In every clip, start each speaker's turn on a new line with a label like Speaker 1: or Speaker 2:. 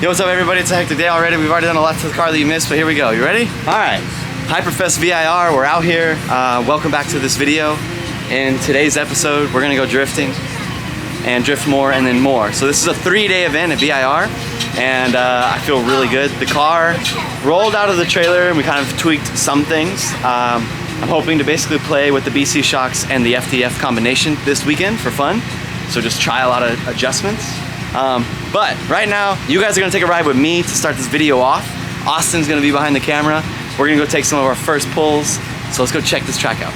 Speaker 1: Yo, what's up everybody? It's a hectic day already. We've already done a lot to the car that you missed, but here we go. You ready? All right, Hyperfest VIR, we're out here. Welcome back to this video. In today's episode, we're gonna go drifting and drift more and then more. So this is a 3-day event at VIR, and I feel really good. The car rolled out of the trailer and we kind of tweaked some things. I'm hoping to basically play with the BC shocks and the FTF combination this weekend for fun. So just try a lot of adjustments. But right now, you guys are gonna take a ride with me to start this video off. Austin's gonna be behind the camera. We're gonna go take some of our first pulls. So let's go check this track out.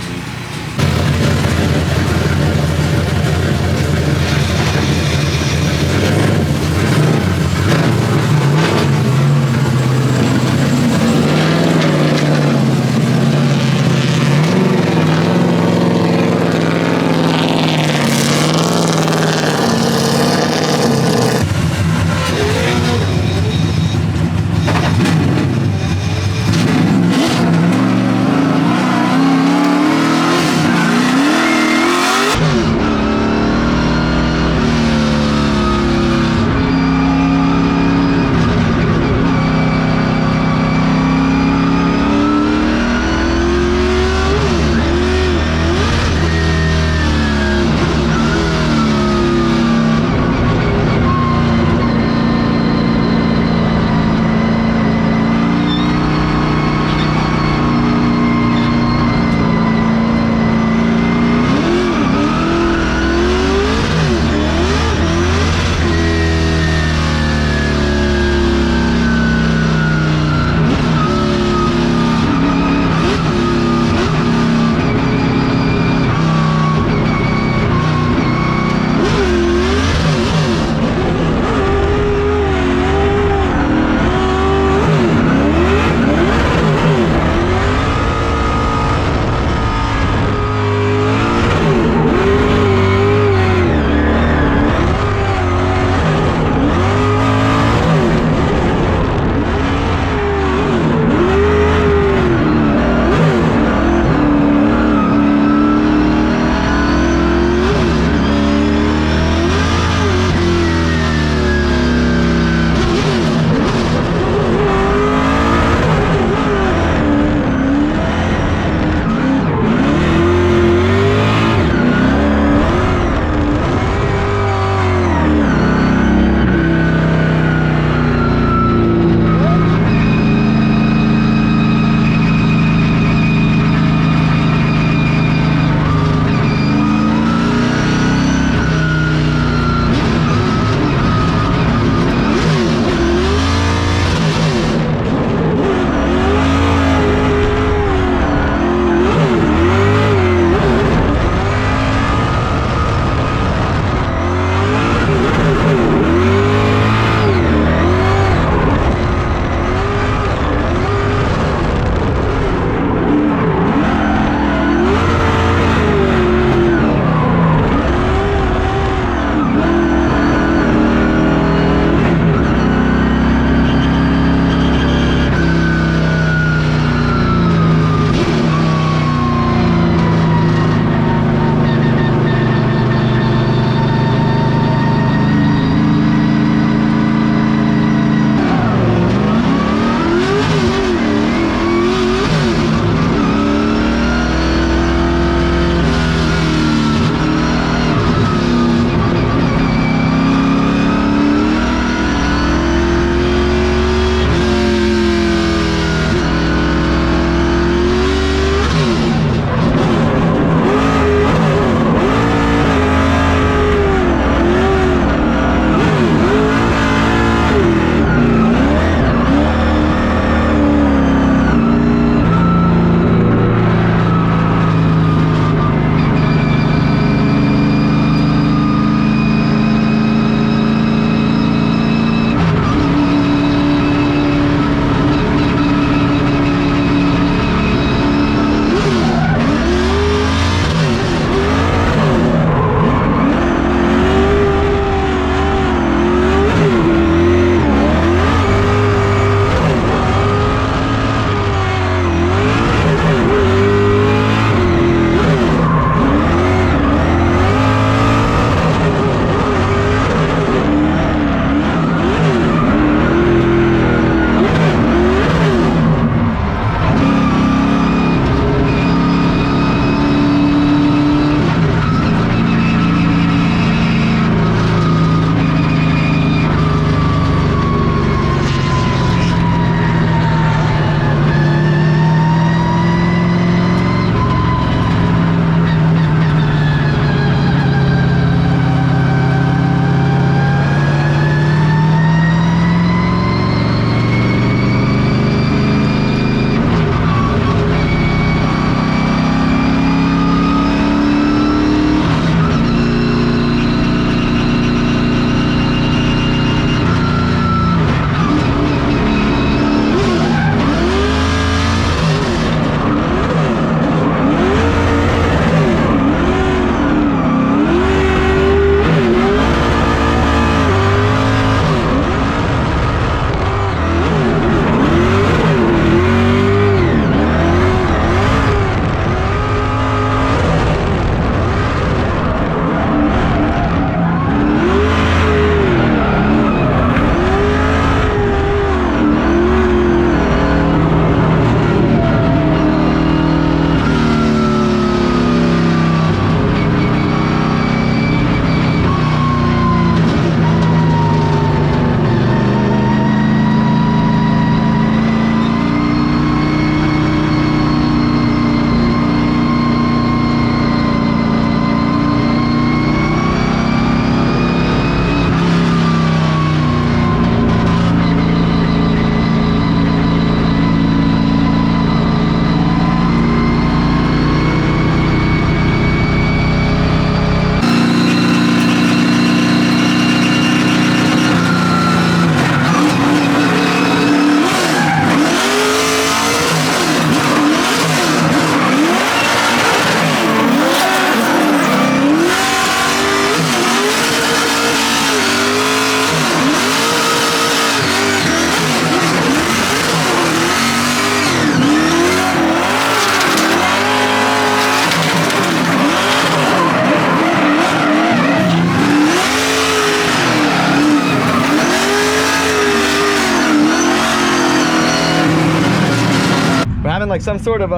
Speaker 1: like some sort of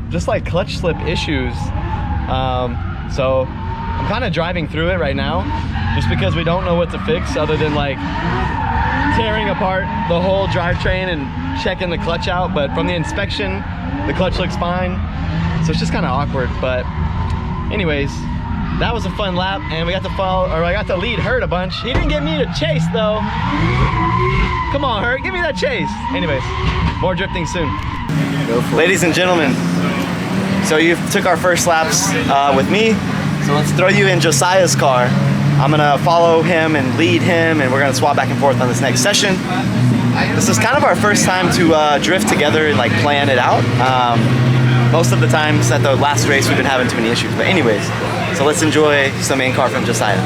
Speaker 1: just like clutch slip issues. So I'm kind of driving through it right now just because we don't know what to fix other than like tearing apart the whole drivetrain and checking the clutch out. But from the inspection, the clutch looks fine. So it's just kind of awkward. But anyways, that was a fun lap, and we got to follow, or I got to lead Hurt a bunch. He didn't get me to chase though. Come on, Hurt, give me that chase. Anyways, more drifting soon. Ladies and gentlemen, so you took our first laps with me. So let's throw you in Josiah's car. I'm gonna follow him and lead him, and we're gonna swap back and forth on this next session. This is kind of our first time to drift together and like plan it out. Most of the times at the last race we've been having too many issues, but anyways, so let's enjoy some main car from Josiah.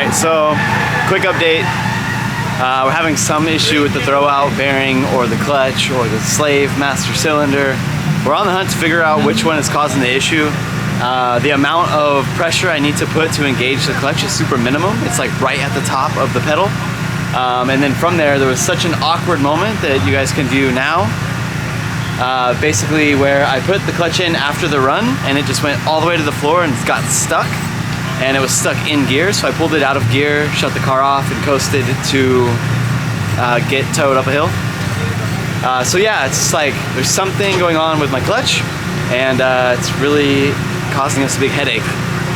Speaker 1: Alright, so quick update. We're having some issue with the throwout bearing or the clutch or the slave master cylinder. We're on the hunt to figure out which one is causing the issue. The amount of pressure I need to put to engage the clutch is super minimum. It's like right at the top of the pedal. And then from there was such an awkward moment that you guys can view now. Basically where I put the clutch in after the run and it just went all the way to the floor and got stuck. And it was stuck in gear, so I pulled it out of gear, shut the car off, and coasted to get towed up a hill. So yeah, it's just like there's something going on with my clutch, and it's really causing us a big headache,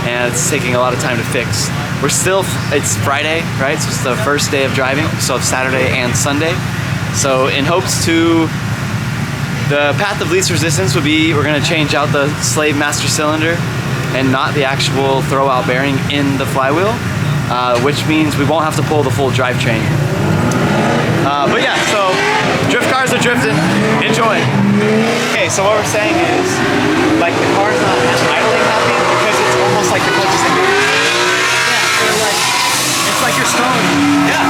Speaker 1: and it's taking a lot of time to fix. It's Friday, right? So it's the first day of driving, so it's Saturday and Sunday. So in hopes to, the path of least resistance would be we're gonna change out the slave master cylinder and not the actual throwout bearing in the flywheel, which means we won't have to pull the full drivetrain. But yeah, so drift cars are drifting. Enjoy. Okay, so what we're saying is, like the car's not idling happy because it's almost like the clutch is in. Yeah, so like, it's like you're stalling. Yeah.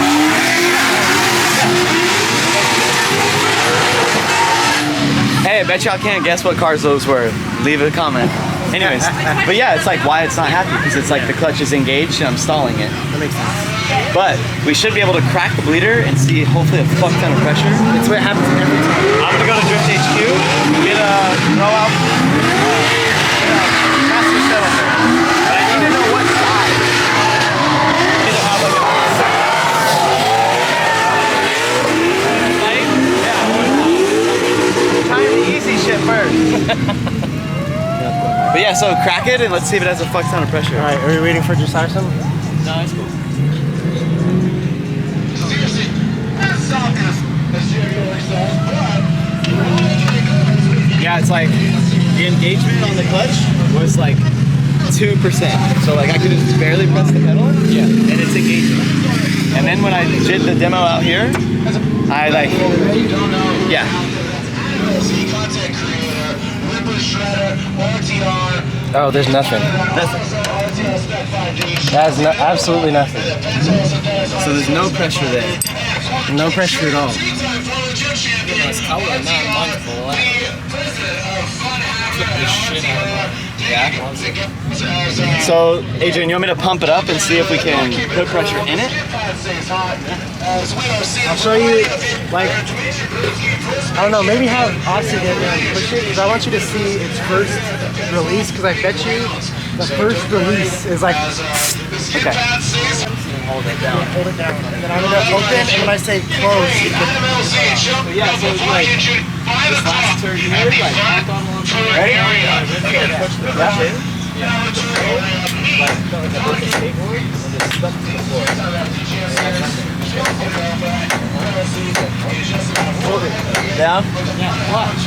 Speaker 1: Hey, I bet y'all can't guess what cars those were. Leave a comment. Anyways, but yeah, it's like why it's not happy, because it's like the clutch is engaged and I'm stalling it. That makes sense. But we should be able to crack the bleeder and see hopefully a fuck ton of pressure. It's what happens every time. I'm gonna go to Drift HQ, get a throwout, master cylinder. But I need to know what size. I need to have like a try the easy shit first. But yeah, so crack it and let's see if it has a fuck ton of pressure.
Speaker 2: Alright, are we waiting for Josiah?
Speaker 1: No, it's cool. Yeah, it's like the engagement on the clutch was like 2%. So like I could just barely press the pedal, yeah, and it's engaging. And then when I did the demo out here, I like, yeah.
Speaker 2: Oh, there's nothing. That's absolutely nothing.
Speaker 1: So there's no pressure there.
Speaker 2: No pressure at all.
Speaker 1: Yeah. So, Adrian, you want me to pump it up and see if we can put pressure in it?
Speaker 2: I'll show you, like, I don't know, maybe have Austin get there and push it, because I want you to see its first release, because I bet you the first release is like,
Speaker 1: okay.
Speaker 2: Hold it down. Hold it down. And then I'm going to open, and when I say close,
Speaker 1: yeah, so it's like this last turn here, like back on one. Ready? Okay, push the clutch in. Yeah. Like a skateboard, and just stuck to the floor. Hold it. Down? Yeah, clutch.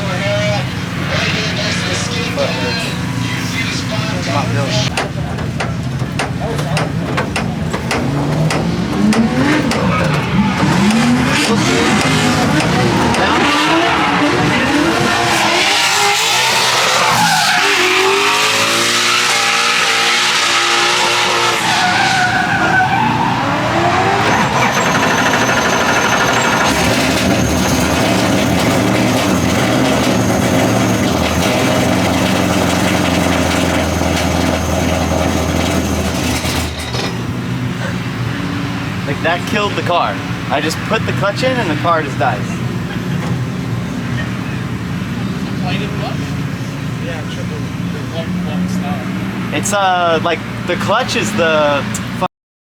Speaker 1: Like that killed the car. I just put the clutch in and the car just dies.
Speaker 2: yeah, triple.
Speaker 1: It's like the clutch is the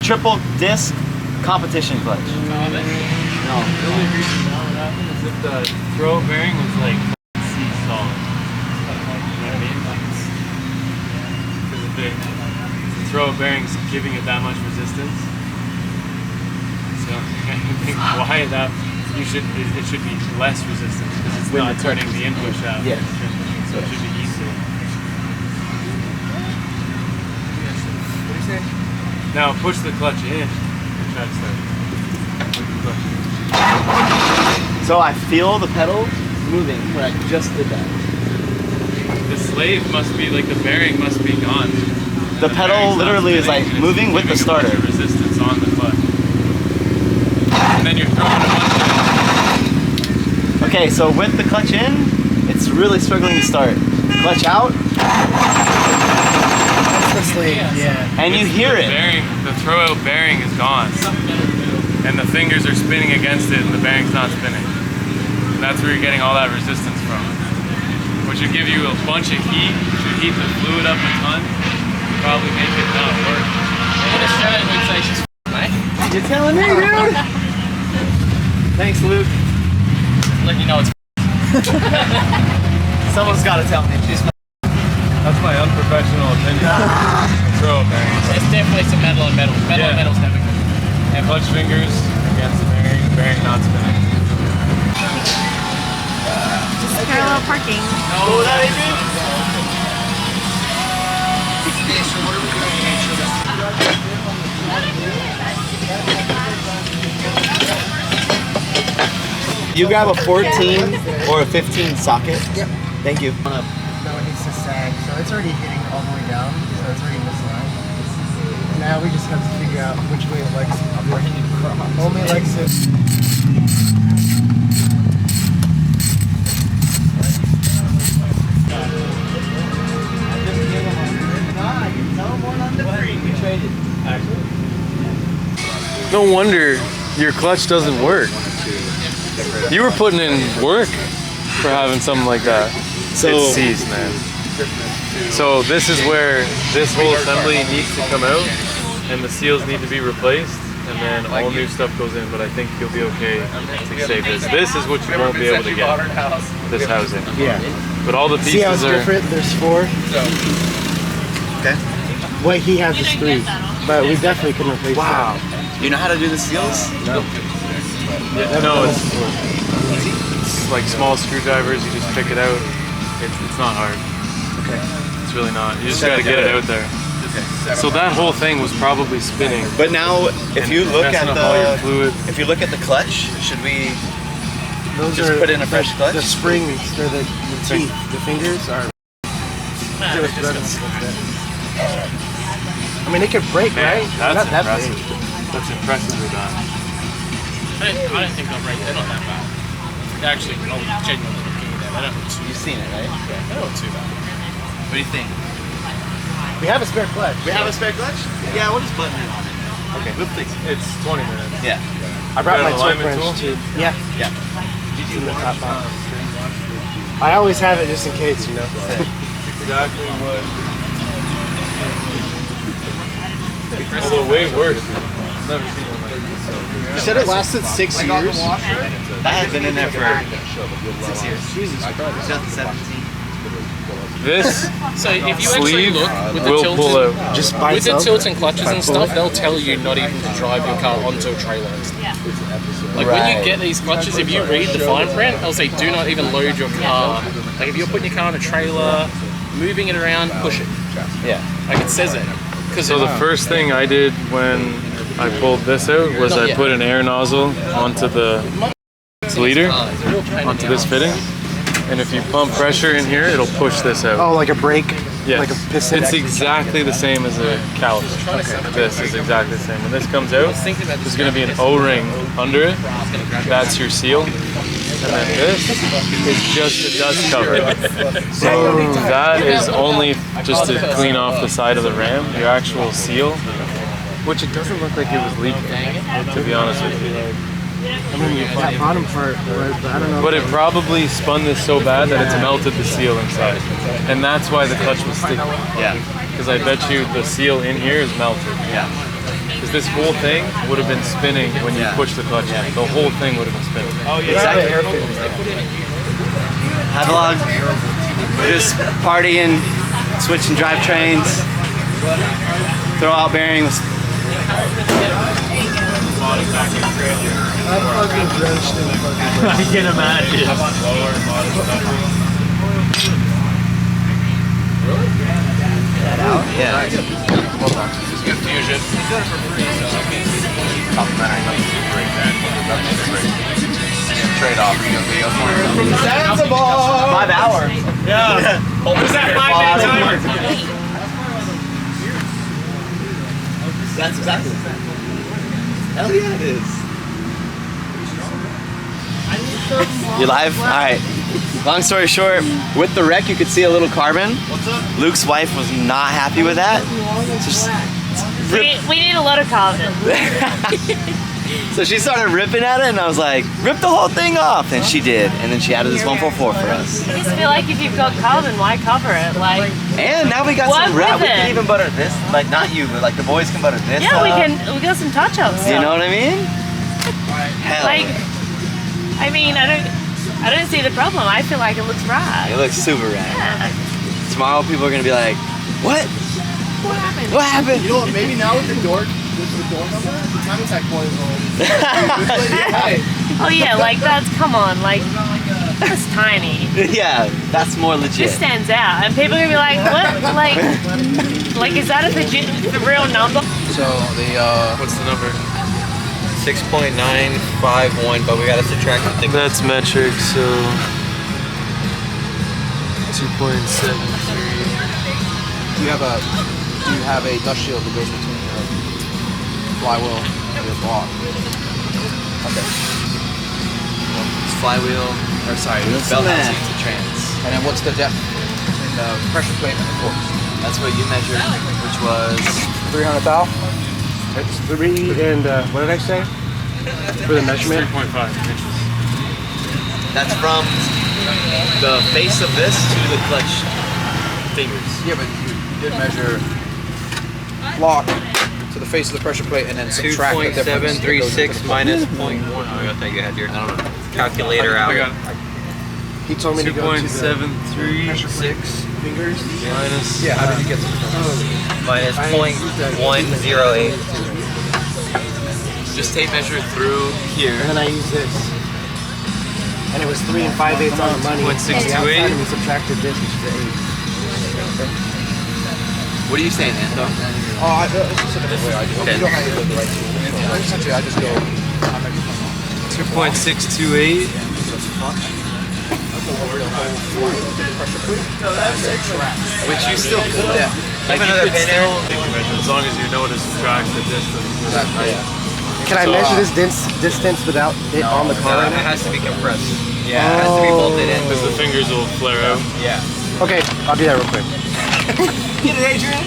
Speaker 1: triple disc competition clutch.
Speaker 3: No. The only reason that would happen is if the throw bearing was like C solid. You know what I mean? Because if the throw bearing's giving it that much resistance, so I think why that it should be less resistance because it's not turning the input shaft.
Speaker 1: Yeah.
Speaker 3: So it should be easier.
Speaker 2: What do you say?
Speaker 3: Now push the clutch in and try to start. Push the clutch in.
Speaker 1: So I feel the pedal moving where I just did that.
Speaker 3: The slave must be like the bearing must be gone.
Speaker 1: The pedal literally is like moving with the starter.
Speaker 3: Resistance on on the clutch. And then you're throwing a bunch of...
Speaker 1: Okay, so with the clutch in, it's really struggling to start. Clutch out,
Speaker 2: That's the yeah.
Speaker 1: and you hear it.
Speaker 3: The throw-out bearing is gone. And the fingers are spinning against it and the bearing's not spinning. And that's where you're getting all that resistance from. Which would give you a bunch of heat, which would heat the fluid up a ton, probably make it not work.
Speaker 4: In Australia, we'd say she's mate.
Speaker 1: You're telling me, dude? Thanks, Luke.
Speaker 4: Let you know it's
Speaker 1: Someone's got to tell me.
Speaker 3: That's my unprofessional opinion. Throw-out bearing.
Speaker 4: There's definitely some metal on metal. Metal on metal's never good.
Speaker 3: And clutch fingers against the bearing not spinning.
Speaker 5: Parallel parking.
Speaker 1: What was that, Adrian? You grab a 14 or a 15 socket.
Speaker 2: Yep.
Speaker 1: Thank you.
Speaker 2: No, it needs to sag, so it's already hitting all the way down, so it's already misaligned. Now we just have to figure out which way it likes it. Only likes it.
Speaker 3: No wonder your clutch doesn't work. You were putting in work for having something like that.
Speaker 1: So-
Speaker 3: It's seized, man. So this is where this whole assembly needs to come out and the seals need to be replaced and then all new stuff goes in, but I think you'll be okay to save this. This is what you won't be able to get, this housing.
Speaker 2: Yeah.
Speaker 3: But all the pieces
Speaker 2: See how it's
Speaker 3: are...
Speaker 2: different? There's 4.
Speaker 1: Okay.
Speaker 2: What he has is 3, but we definitely can replace
Speaker 1: Wow. You know how to do the seals?
Speaker 3: Yeah, no, it's like small screwdrivers, you just pick it out. It's not hard.
Speaker 2: Okay.
Speaker 3: It's really not. You just gotta get it out there. So that whole thing was probably spinning.
Speaker 1: But now, if
Speaker 3: and
Speaker 1: you look at
Speaker 3: messing up all your
Speaker 1: the
Speaker 3: fluid.
Speaker 1: if you look at the clutch, should we
Speaker 2: Those
Speaker 1: just put in a fresh clutch?
Speaker 2: The springs, or the teeth, the fingers are. I mean, it could break,
Speaker 3: Man,
Speaker 2: right?
Speaker 3: that's
Speaker 2: Not that
Speaker 3: impressive.
Speaker 2: big.
Speaker 3: That's impressively done.
Speaker 4: I don't think they'll break. They're not that bad. They're actually, genuinely looking at them. They don't look too
Speaker 1: You've seen it, right?
Speaker 4: They don't look too bad.
Speaker 1: What do you think?
Speaker 2: We have a spare clutch.
Speaker 1: We have a spare clutch? Yeah, we'll just button it on it. Okay, we'll fix it.
Speaker 3: It's 20 minutes.
Speaker 1: Yeah.
Speaker 2: I brought
Speaker 3: You
Speaker 2: my
Speaker 3: got an
Speaker 2: torque
Speaker 3: alignment
Speaker 2: wrench
Speaker 3: tool?
Speaker 2: too. Yeah.
Speaker 1: Yeah.
Speaker 2: It's in the top box. I always have it just in case, you know.
Speaker 3: Exactly what. Although way worse. Never seen one like this.
Speaker 2: You said it lasted 6 years.
Speaker 1: That has been in there for 6 years. Jesus Christ. 2017.
Speaker 3: This
Speaker 4: So if you actually
Speaker 3: sleeve
Speaker 4: look with the
Speaker 3: will
Speaker 4: tilts,
Speaker 3: pull out.
Speaker 2: Just by
Speaker 4: with the
Speaker 2: itself.
Speaker 4: tilts and clutches and stuff, they'll tell you not even to drive your car onto a trailer and stuff. Like when you get these clutches, if you read the fine print, they'll say do not even load your car. Like if you're putting your car on a trailer, moving it around, push it.
Speaker 1: Yeah.
Speaker 4: Like it says it.
Speaker 3: So the first thing I did when I pulled this out was I put an air nozzle onto the bleeder, onto this fitting. And if you pump pressure in here, it'll push this out.
Speaker 2: Oh, like a brake?
Speaker 3: Yes.
Speaker 2: Like a piston?
Speaker 3: It's exactly the same as a caliper. Okay. This is exactly the same. When this comes out, there's going to be an O-ring under it. That's your seal. And then this is just a dust cover. So that is only just to clean off the side of the ram. Your actual seal, which it doesn't look like it was leaking, to be honest with you.
Speaker 2: I mean, that bottom part was, but I don't know.
Speaker 3: But it probably spun this so bad that it's melted the seal inside. And that's why the clutch was sticky.
Speaker 1: Yeah.
Speaker 3: Because I bet you the seal in here is melted.
Speaker 1: Yeah.
Speaker 3: Because this whole thing would have been spinning when you push the clutch in. The whole thing would have been spinning.
Speaker 1: Oh, yeah. Exactly. Hi vlog. We're just partying, switching drivetrains, throw out bearings.
Speaker 2: I'm fucking drenched in fucking
Speaker 3: I can imagine.
Speaker 1: That out? Yeah.
Speaker 3: Hold on. Just get fusion. Trade off.
Speaker 1: Sensible! 5 hours.
Speaker 3: Yeah. What's that 5-minute timer?
Speaker 1: That's exactly the same. Hell yeah, it is. You live? All right. Long story short, with the wreck, you could see a little carbon. Luke's wife was not happy with that.
Speaker 5: We need a lot of carbon.
Speaker 1: So she started ripping at it, and I was like, rip the whole thing off, and she did. And then she added this 144 for us.
Speaker 5: I just feel like if you've got carbon, why cover it? Like,
Speaker 1: And now we got
Speaker 5: What
Speaker 1: some wrap.
Speaker 5: with
Speaker 1: We can
Speaker 5: it?
Speaker 1: even butter this, like not you, but like the boys can butter this.
Speaker 5: yeah,
Speaker 1: up.
Speaker 5: we got some touch-ups.
Speaker 1: You know what I mean? Hell.
Speaker 5: Like, I mean, I don't see the problem. I feel like it looks right.
Speaker 1: It looks super rad.
Speaker 5: Yeah.
Speaker 1: Tomorrow people are gonna be like, what?
Speaker 5: What happened?
Speaker 1: What happened?
Speaker 2: You know what? Maybe now with the door number, the time attack point is on.
Speaker 5: Oh yeah, like that's, come on, like, that's tiny.
Speaker 1: Yeah, that's more
Speaker 5: It
Speaker 1: legit.
Speaker 5: just stands out. And people are gonna be like, what? Like is that the real number?
Speaker 6: So the
Speaker 3: What's the number?
Speaker 6: 6.951, but we gotta subtract the thing.
Speaker 3: That's metric, so 2.73.
Speaker 6: Do you have a dust shield that goes between your flywheel and your block? Okay.
Speaker 1: It's flywheel, or sorry, belt housing to trans.
Speaker 6: And then what's the depth between the pressure plate and the forks?
Speaker 1: That's what you measured, which was
Speaker 6: 300 thou?
Speaker 2: It's 3 and what did I say? For the measurement?
Speaker 3: 3.5 inches.
Speaker 1: that's from the face of this to the clutch fingers.
Speaker 6: Yeah, but you did measure block to the face of the pressure plate and then subtract the difference.
Speaker 7: 2.736 minus 0.1. Oh, I thought you had your calculator out.
Speaker 3: I got
Speaker 2: He told me to go to the
Speaker 3: 2.736
Speaker 2: fingers.
Speaker 3: minus.
Speaker 6: Yeah, how did you get to
Speaker 7: Minus 0.108.
Speaker 1: Just tape measure through here.
Speaker 2: And then I used this. And it was 3 5/8 on the money.
Speaker 3: 0.628.
Speaker 2: And we subtracted this, which is 8.
Speaker 1: What are you saying, Anto?
Speaker 6: Oh, it's just a different way. I just, you know how you do the right tool. Essentially, I just go, I measure from
Speaker 3: 2.628.
Speaker 1: Which you still could.
Speaker 6: Yeah.
Speaker 1: Like
Speaker 7: another
Speaker 1: you could
Speaker 7: pin
Speaker 1: still.
Speaker 3: As long as you know to subtract the distance.
Speaker 2: Can I
Speaker 3: So,
Speaker 2: measure this distance without it on the car right
Speaker 7: It
Speaker 2: now?
Speaker 7: has to be compressed. Yeah, it has to be bolted in.
Speaker 3: Because the fingers will flare out.
Speaker 7: Yeah.
Speaker 2: Okay, I'll do that real quick.
Speaker 1: Get it, Adrian?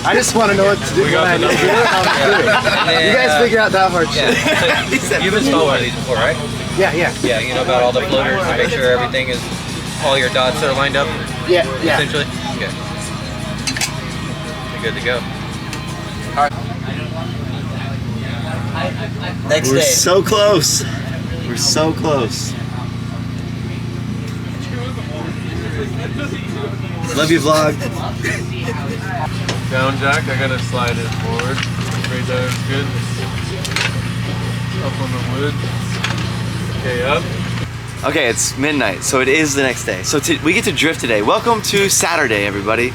Speaker 2: I just want to know what to do.
Speaker 3: We got
Speaker 2: What I
Speaker 3: the
Speaker 2: need to do. I'll just do it.
Speaker 7: And then,
Speaker 2: You guys figure out that hard
Speaker 7: Yeah.
Speaker 2: shit.
Speaker 7: So, you've installed one of these before, right?
Speaker 2: Yeah, yeah.
Speaker 7: Yeah, you know about all the floaters to make sure everything is, all your dots are lined up,
Speaker 2: Yeah, yeah.
Speaker 7: essentially? Okay. You're good to go. Next
Speaker 1: We're
Speaker 7: day.
Speaker 1: so close. We're so close. Love you, vlog.
Speaker 3: Down jack, I gotta slide it forward. Right there, good. Up on the wood. Okay, up.
Speaker 1: Okay, it's midnight, so it is the next day. So we get to drift today. Welcome to Saturday, everybody.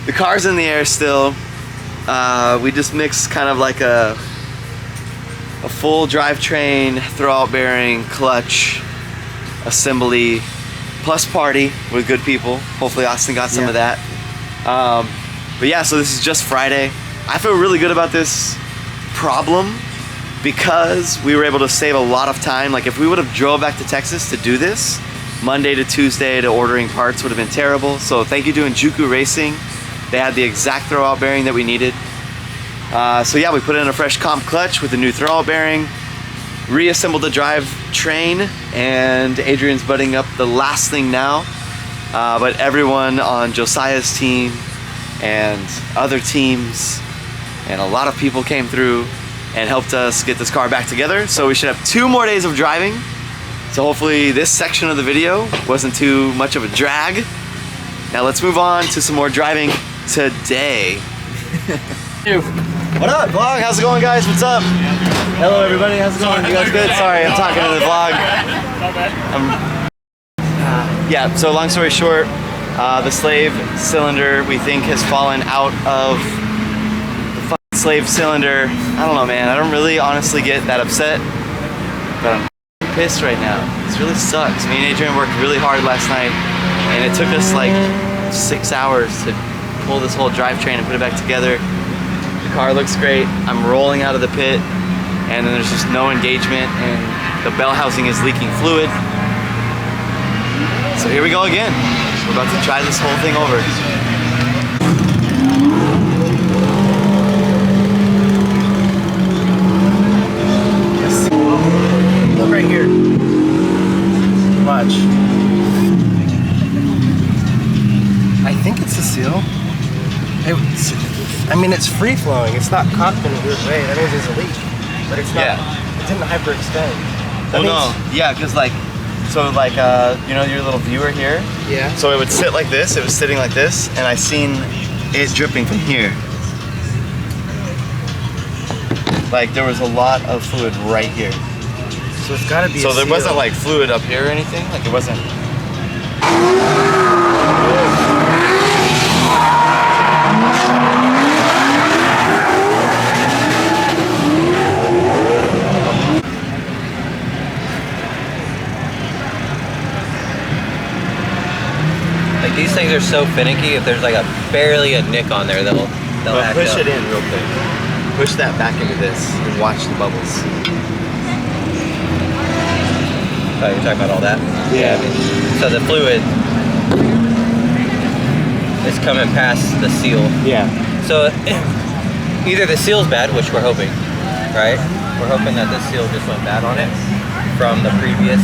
Speaker 1: The car's in the air still. We just mixed kind of like a full drivetrain, throwout bearing, clutch, assembly, plus party with good people. Hopefully Austin got some of that. But yeah, so this is just Friday. I feel really good about this problem because we were able to save a lot of time. Like if we would have drove back to Texas to do this, Monday to Tuesday to ordering parts would have been terrible. So thank you to Juku Racing. They had the exact throwout bearing that we needed. So yeah, we put in a fresh comp clutch with a new throwout bearing, reassembled the drive train, and Adrian's butting up the last thing now. But everyone on Josiah's team and other teams and a lot of people came through and helped us get this car back together. So we should have 2 more days of driving. So hopefully this section of the video wasn't too much of a drag. Now let's move on to some more driving today. What up, vlog? How's it going, guys? What's up? Hello, everybody. How's it going? You guys good? Sorry, I'm talking to the vlog. Yeah, so long story short, the slave cylinder, we think, has fallen out of the fucking slave cylinder. I don't know, man. I don't really honestly get that upset, but I'm pissed right now. This really sucks. Me and Adrian worked really hard last night, and it took us like 6 hours to pull this whole drivetrain and put it back together. car looks great. I'm rolling out of the pit, and then there's just no engagement, and the bell housing is leaking fluid. So here we go again. We're about to try this whole thing over.
Speaker 2: Look right here. Watch. I think it's a seal. I mean, it's free flowing. It's not caught in a weird way. That means there's a leak, but it's not. It didn't hyperextend.
Speaker 1: Well, no, yeah, because like, so like, you know, your little viewer here.
Speaker 2: Yeah.
Speaker 1: So it would sit like this. It was sitting like this, and I seen it dripping from here. Like there was a lot of fluid right here.
Speaker 2: So it's gotta be.
Speaker 1: So there wasn't like fluid up here or anything. Like it wasn't.
Speaker 7: Like these things are so finicky. If there's like barely a nick on there, they'll act
Speaker 1: Push
Speaker 7: up.
Speaker 1: it in real quick. Push that back into this and watch the bubbles.
Speaker 7: Oh, you're talking about all that?
Speaker 1: Yeah.
Speaker 7: So the fluid is coming past the seal.
Speaker 1: Yeah.
Speaker 7: So either the seal's bad, which we're hoping, right? We're hoping that this seal just went bad on it from the previous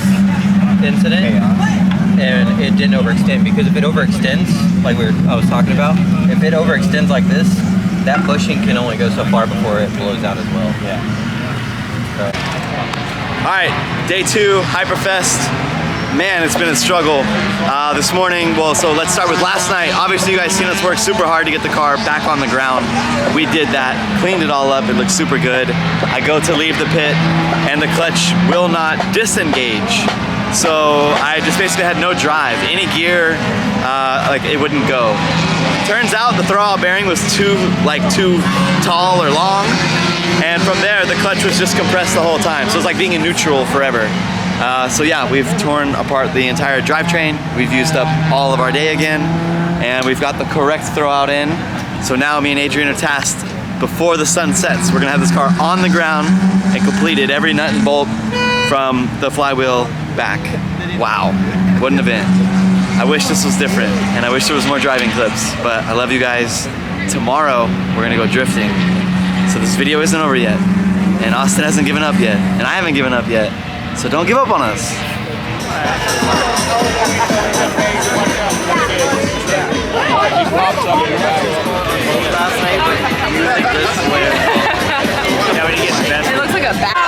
Speaker 7: incident. And it didn't overextend, because if it overextends, like I was talking about, if it overextends like this, that bushing can only go so far before it blows out as well.
Speaker 1: Yeah.
Speaker 7: So.
Speaker 1: All right, day 2, Hyperfest. Man, it's been a struggle this morning. Well, so let's start with last night. Obviously, you guys seen us work super hard to get the car back on the ground. We did that, cleaned it all up. It looks super good. I go to leave the pit, and the clutch will not disengage. So I just basically had no drive. Any gear, like it wouldn't go. Turns out the throwout bearing was too tall or long, and from there the clutch was just compressed the whole time. So it's like being in neutral forever. So yeah, we've torn apart the entire drivetrain. We've used up all of our day again, and we've got the correct throwout in. So now me and Adrian are tasked before the sun sets. We're gonna have this car on the ground and completed every nut and bolt from the flywheel back. Wow, what an event. I wish this was different, and I wish there was more driving clips, but I love you guys. Tomorrow, we're gonna go drifting. So this video isn't over yet, and Austin hasn't given up yet, and I haven't given up yet. So don't give up on us.
Speaker 5: It looks like a bat.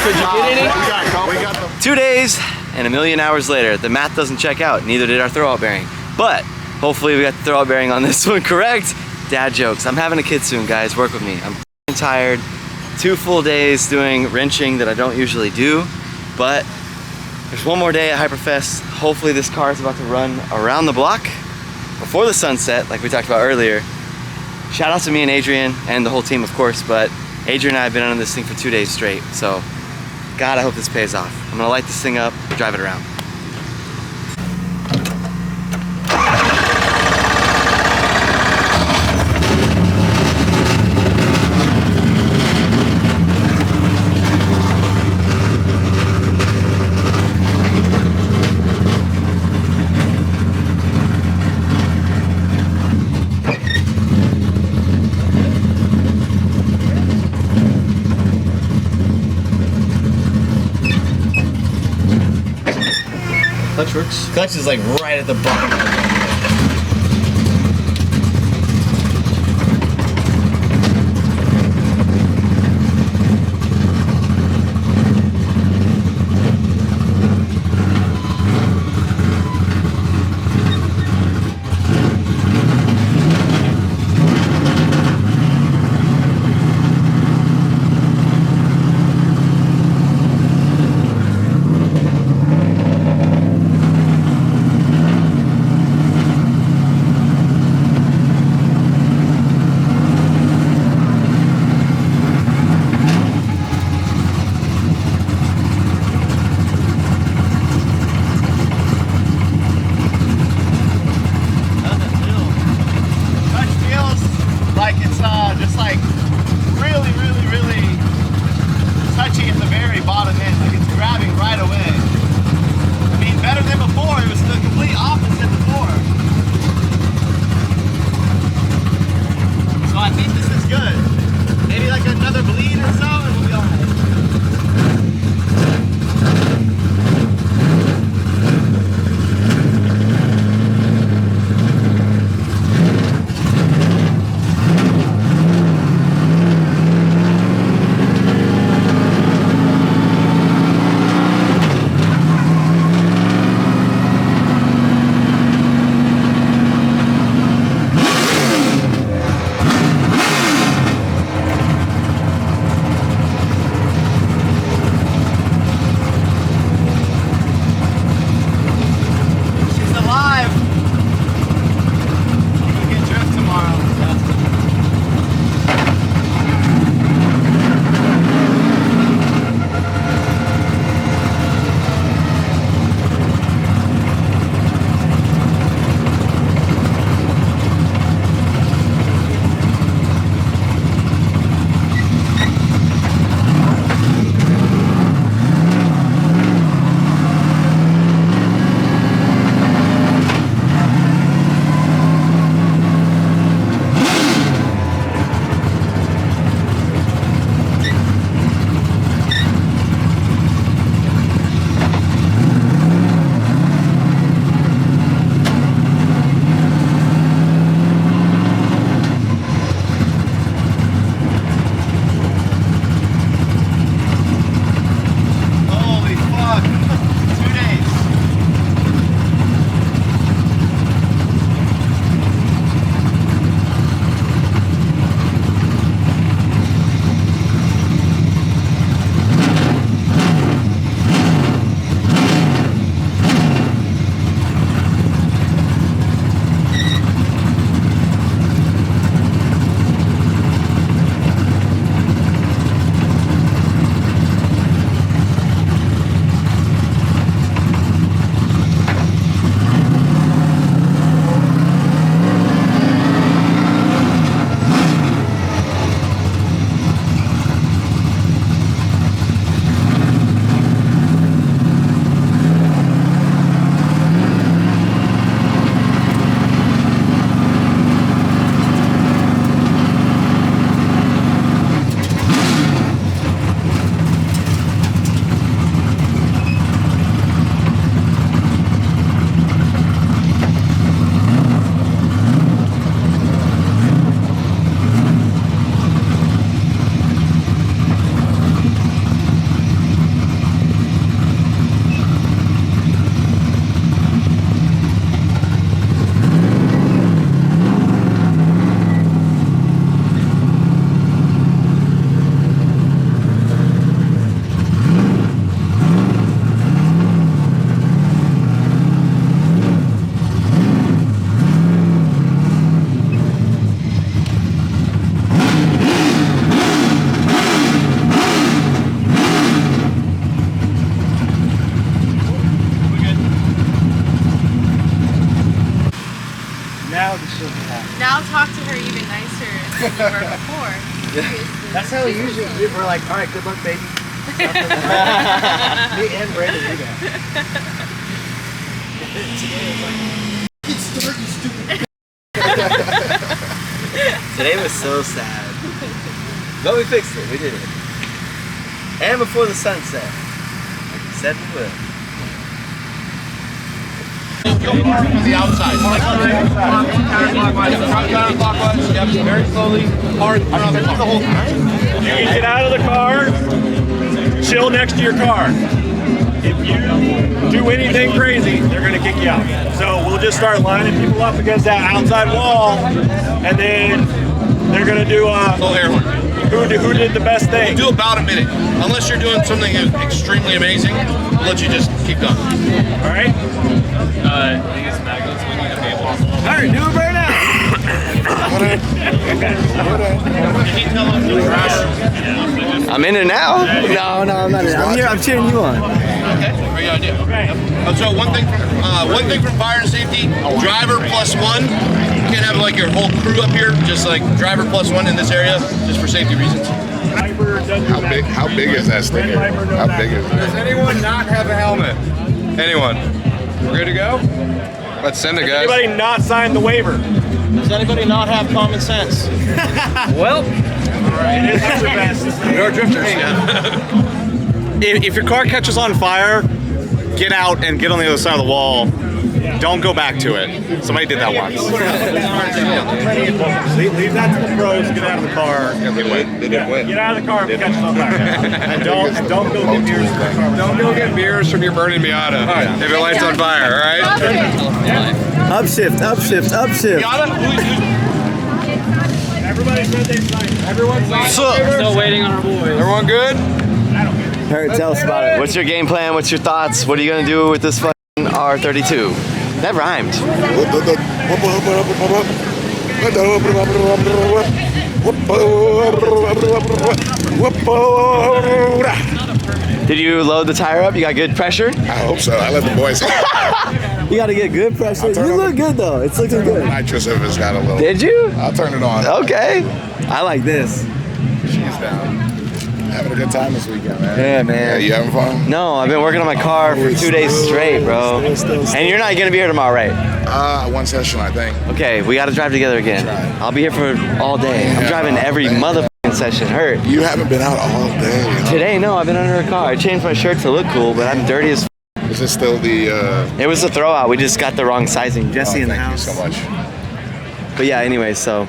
Speaker 4: Could you get any?
Speaker 1: 2 days and 1,000,000 hours later, the math doesn't check out. Neither did our throwout bearing. But hopefully we got the throwout bearing on this one correct. Dad jokes. I'm having a kid soon, guys. Work with me. I'm tired. 2 full days doing wrenching that I don't usually do, but there's one more day at Hyperfest. Hopefully this car is about to run around the block before the sunset, like we talked about earlier. Shout out to me and Adrian and the whole team, of course, but Adrian and I have been on this thing for 2 days straight, so God, I hope this pays off. I'm gonna light this thing up, drive it around.
Speaker 6: Clutch works.
Speaker 1: Clutch is like right at the bottom.
Speaker 2: how the shield is at.
Speaker 5: Now talk to her even nicer than you were before.
Speaker 2: That's how we usually do. We're like, all right, good luck, baby. Me and Brandon do that.
Speaker 1: Today was so sad. But we fixed it. We did it. And before the sun set. Like we said we would.
Speaker 6: On the outside. Counterclockwise. Yep, very slowly. Hard. The whole time.
Speaker 8: You can get out of the car, chill next to your car. If you do anything crazy, they're going to kick you out. So we'll just start lining people up against that outside wall, and then they're going to do
Speaker 6: Little air horn.
Speaker 8: who did the best thing.
Speaker 6: Do about a minute. Unless you're doing something extremely amazing, we'll let you just keep going.
Speaker 8: All right?
Speaker 3: These magnets we need to be able to.
Speaker 8: All right, do it right now.
Speaker 1: I'm in it now. No, I'm not in it. I'm here. I'm cheering you on.
Speaker 6: Okay, great idea. So one thing from fire and safety, driver plus one. You can't have like your whole crew up here, just like driver plus one in this area, just for safety reasons.
Speaker 9: How big is that sticker? How big is it?
Speaker 10: Does anyone not have a helmet? Anyone? We're good to go? Let's send it, guys.
Speaker 8: Anybody not sign the waiver?
Speaker 7: Does anybody not have common sense?
Speaker 8: Well, it is Hyperfest.
Speaker 10: We're drifters.
Speaker 8: If your car catches on fire, get out and get on the other side of the wall. Don't go back to it. Somebody did that once. Leave that to the pros. Get out of the car.
Speaker 10: They didn't win.
Speaker 8: Get out of the car if it catches on fire. And don't go get beers from the car.
Speaker 10: Don't go get beers from your burning Miata if it lights on fire, all right?
Speaker 1: Upshift.
Speaker 8: Everybody said they signed. Everyone's
Speaker 3: Still waiting on our boys.
Speaker 10: Everyone good?
Speaker 1: Hurt, tell us about it. What's your game plan? What's your thoughts? What are you gonna do with this fucking R32? That rhymed. Did you load the tire up? You got good pressure?
Speaker 9: I hope so. I let the boys.
Speaker 1: You gotta get good pressure. You look good though. It's looking good.
Speaker 9: Nitrous if it's got a little.
Speaker 1: Did you?
Speaker 9: I'll turn it on.
Speaker 1: Okay. I like this.
Speaker 9: She's down. Having a good time this weekend, man.
Speaker 1: Yeah, man.
Speaker 9: Yeah, you having fun?
Speaker 1: No, I've been working on my car for 2 days straight, bro. And you're not gonna be here tomorrow, right?
Speaker 9: One session, I think.
Speaker 1: Okay, we gotta drive together again. I'll be here for all day. I'm driving every motherfucking session. Hurt.
Speaker 9: You haven't been out all day. Huh?
Speaker 1: Today, no, I've been under a car. I changed my shirt to look cool, but I'm dirty as f.
Speaker 9: Is this still the?
Speaker 1: It was a throwout. We just got the wrong sizing. Jesse in the
Speaker 9: thank
Speaker 1: house.
Speaker 9: you so much.
Speaker 1: But yeah, anyway, so.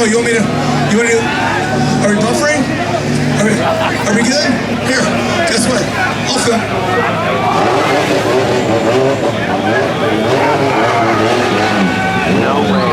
Speaker 11: know. You want to, are we buffering? Are we good? Here, guess what? Awesome.
Speaker 1: No way.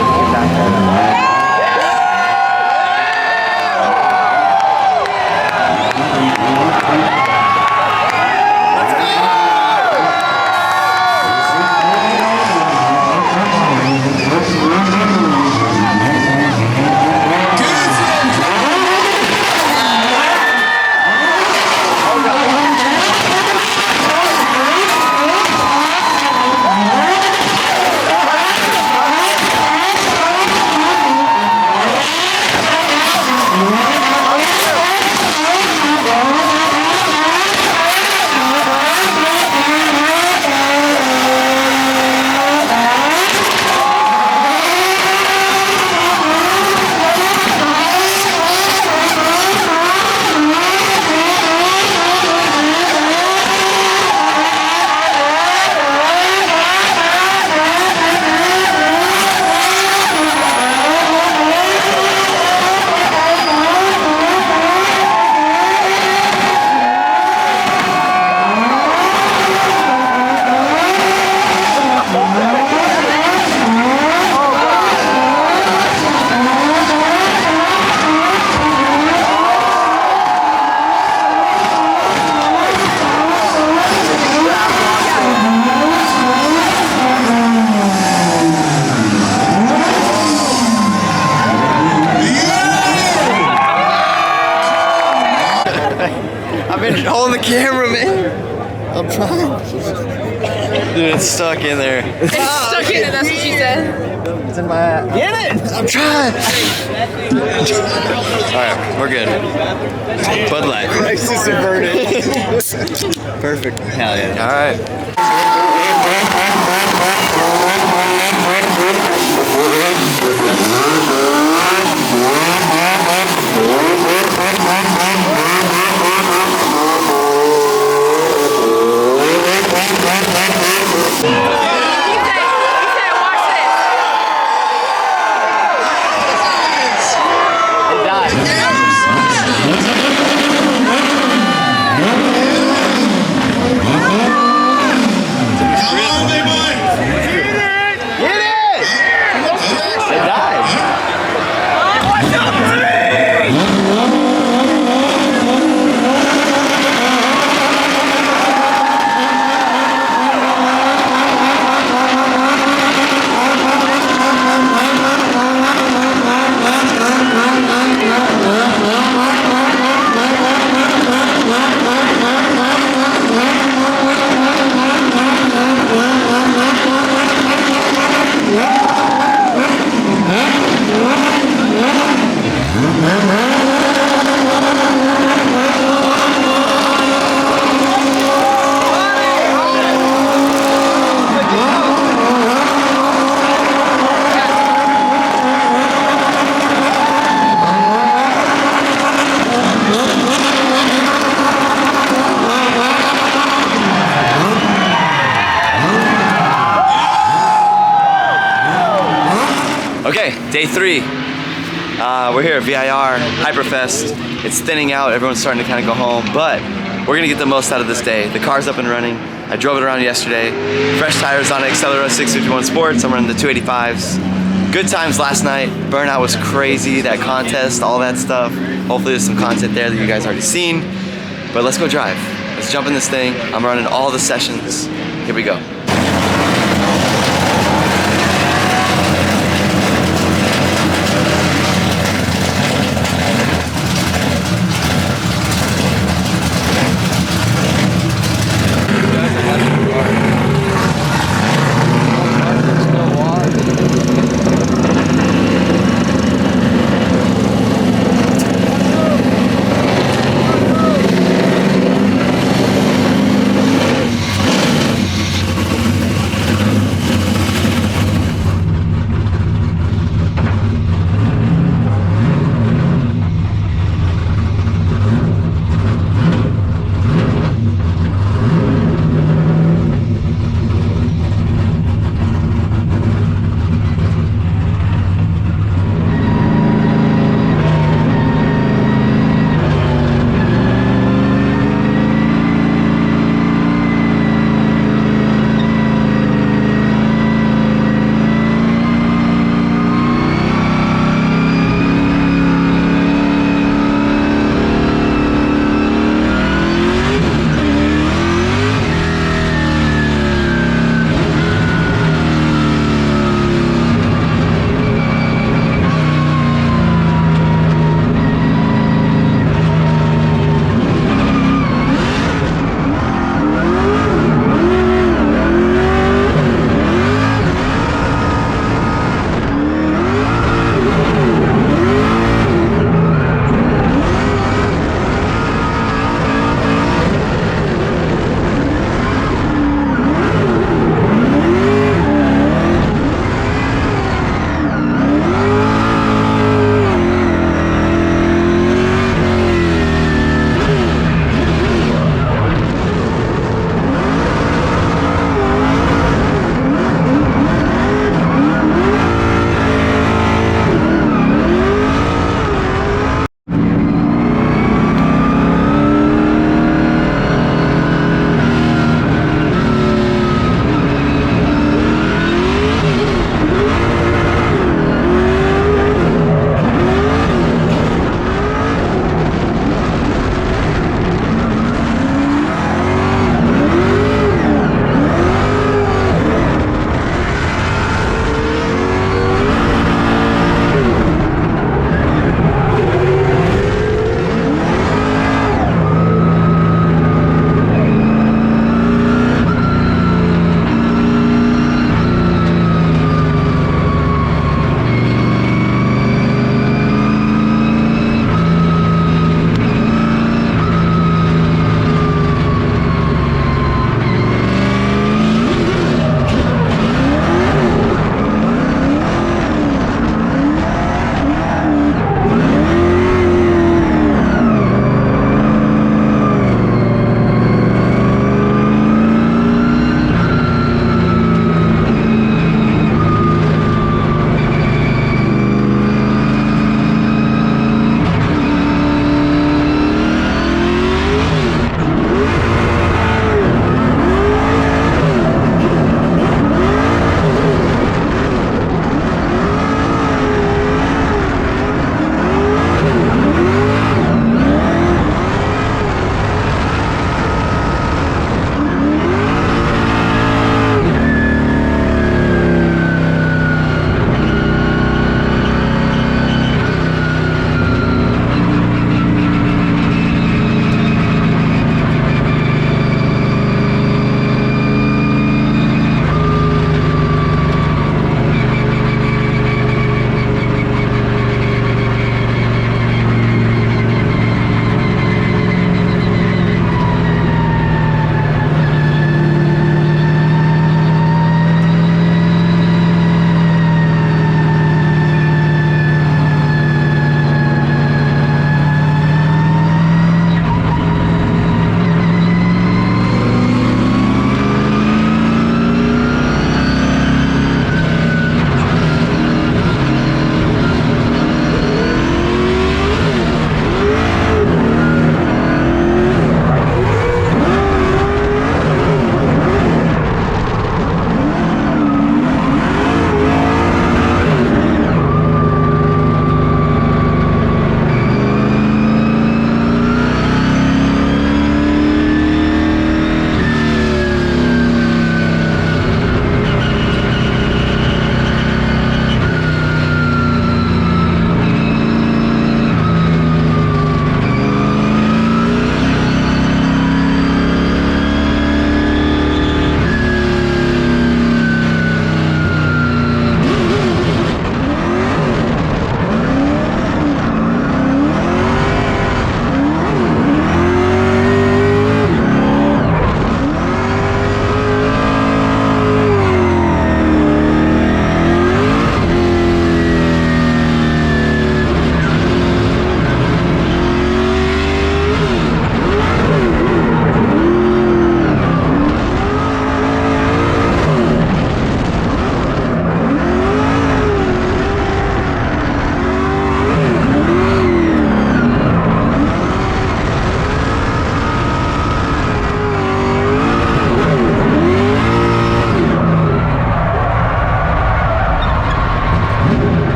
Speaker 1: I've been holding the camera, man. I'm trying. Dude, it's stuck in there.
Speaker 5: It's stuck in it, that's what she said.
Speaker 2: It's in my
Speaker 1: Get it! I'm trying. Alright, we're good. Bud Light.
Speaker 2: crisis averted.
Speaker 1: Perfect. Hell yeah. Alright. Okay, day 3. We're here at VIR, Hyperfest. It's thinning out, everyone's starting to kind of go home, but we're gonna get the most out of this day. The car's up and running. I drove it around yesterday. Fresh tires on it, Accelera 651 Sports. I'm running the 285s. Good times last night. Burnout was crazy, that contest, all that stuff. Hopefully there's some content there that you guys already seen. But let's go drive. Let's jump in this thing. I'm running all the sessions. Here we go.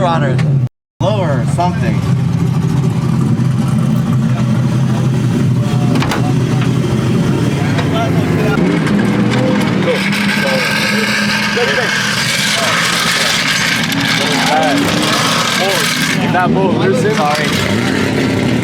Speaker 1: rodder lower or something.
Speaker 3: That move, loosen.
Speaker 1: Sorry.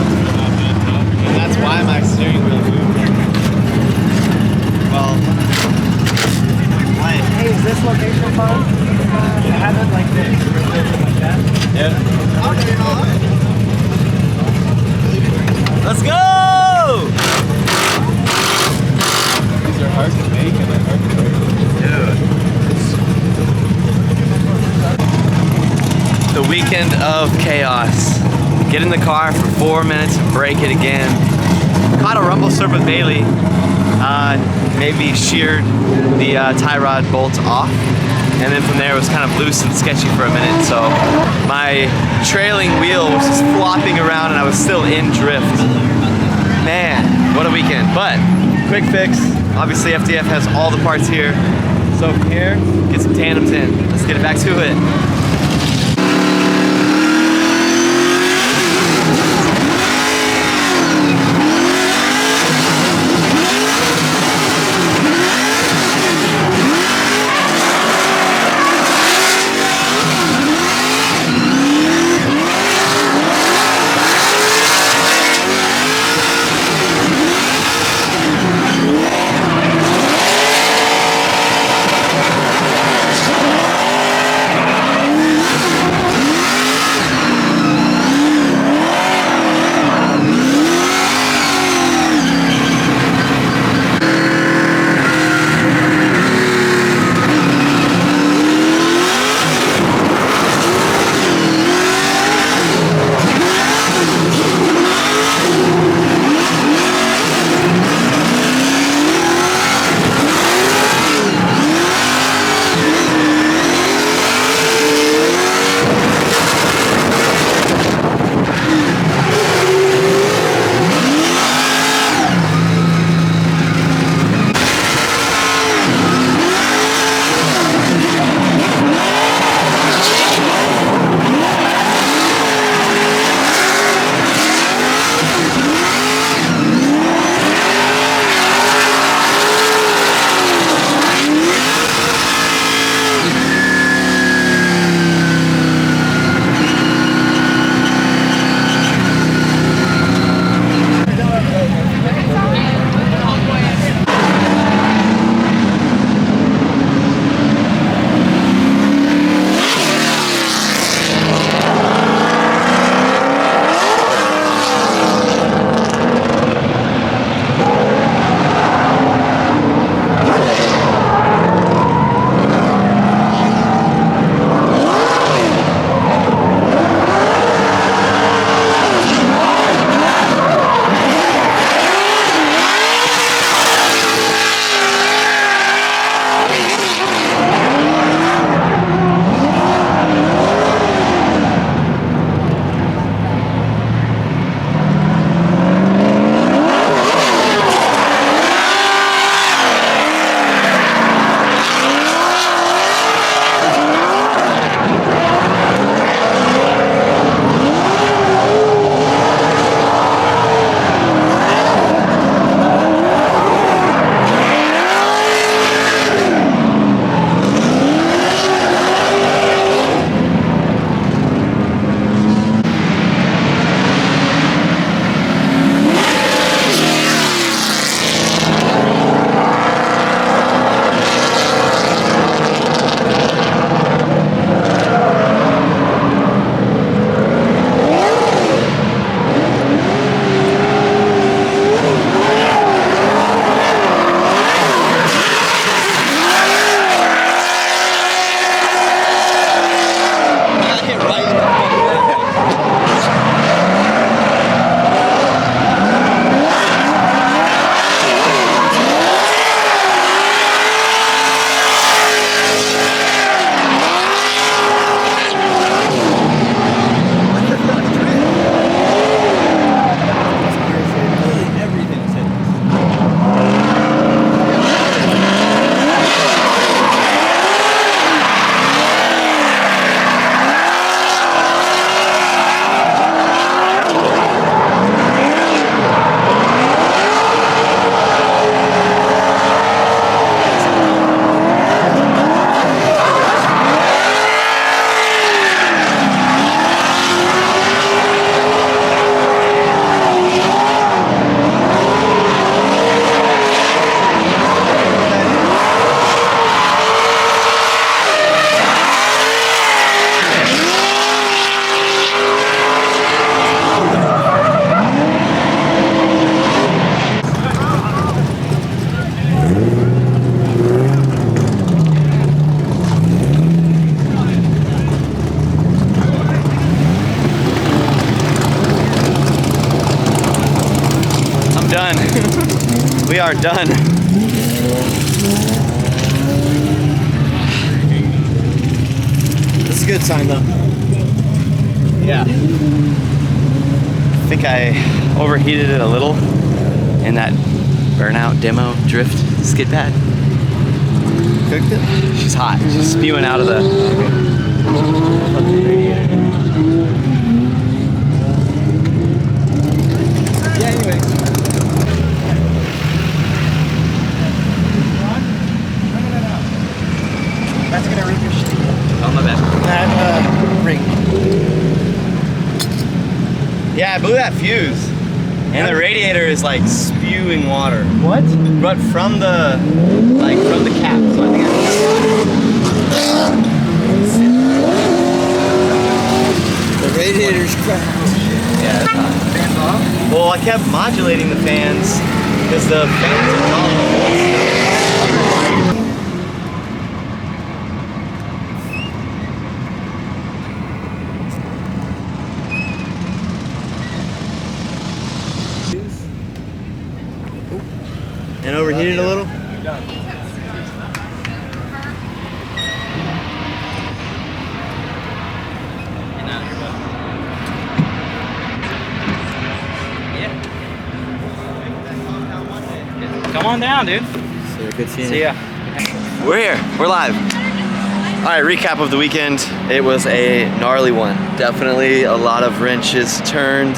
Speaker 1: And that's why my steering wheel moved. Well,
Speaker 2: Hey, is this location fun? I haven't like this. Like that.
Speaker 1: yeah. Let's go!
Speaker 3: These are hard to make and they're hard to break.
Speaker 1: Dude. The weekend of chaos. Get in the car for 4 minutes and break it again. Caught a rumble strip with Bailey. Maybe sheared the tie rod bolts off. And then from there it was kind of loose and sketchy for a minute. So my trailing wheel was just flopping around and I was still in drift. Man, what a weekend. But quick fix. Obviously FDF has all the parts here. So from here, get some tandems in. Let's get it back to it. we are done.
Speaker 2: It's a good sign though.
Speaker 1: Yeah. I think I overheated it a little in that burnout demo drift skid pad. Cooked it? She's hot. She's spewing out of the radiator.
Speaker 2: Yeah, anyway. That's gonna ricochet.
Speaker 1: Oh, my bad.
Speaker 2: That ring.
Speaker 1: Yeah, I blew that fuse. And the radiator is like spewing water.
Speaker 2: What?
Speaker 1: But from the cap. So I think
Speaker 2: The radiator's cracked.
Speaker 1: yeah, it's hot. Fans off? Well, I kept modulating the fans because the fans are not on full still. And overheated a little?
Speaker 4: Come on down, dude.
Speaker 2: Good seeing
Speaker 4: See ya.
Speaker 1: We're here. We're live. All right, recap of the weekend. It was a gnarly one. Definitely a lot of wrenches turned.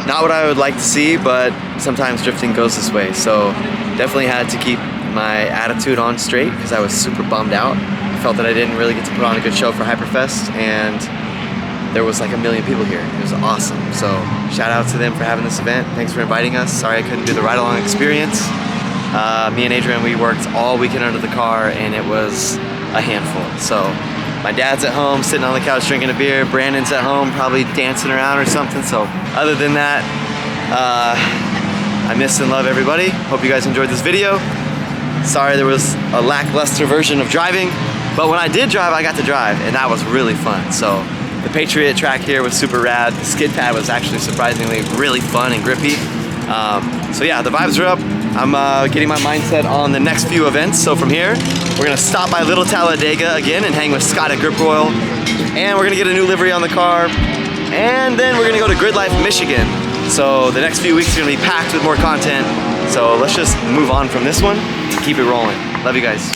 Speaker 1: Not what I would like to see, but sometimes drifting goes this way. So definitely had to keep my attitude on straight because I was super bummed out. I felt that I didn't really get to put on a good show for Hyperfest, and there was like 1 million people here. It was awesome. So shout out to them for having this event. Thanks for inviting us. Sorry I couldn't do the ride-along experience. Me and Adrian, we worked all weekend under the car, and it was a handful. So my dad's at home sitting on the couch drinking a beer. Brandon's at home probably dancing around or something. So other than that, I miss and love everybody. Hope you guys enjoyed this video. Sorry there was a lackluster version of driving, but when I did drive, I got to drive, and that was really fun. So the Patriot track here was super rad. The skid pad was actually surprisingly really fun and grippy. So yeah, the vibes are up. I'm getting my mindset on the next few events. So from here, we're gonna stop by Little Talladega again and hang with Scott at Grip Royal. And we're gonna get a new livery on the car. And then we're gonna go to Grid Life, Michigan. So the next few weeks are gonna be packed with more content. So let's just move on from this one and keep it rolling. Love you guys.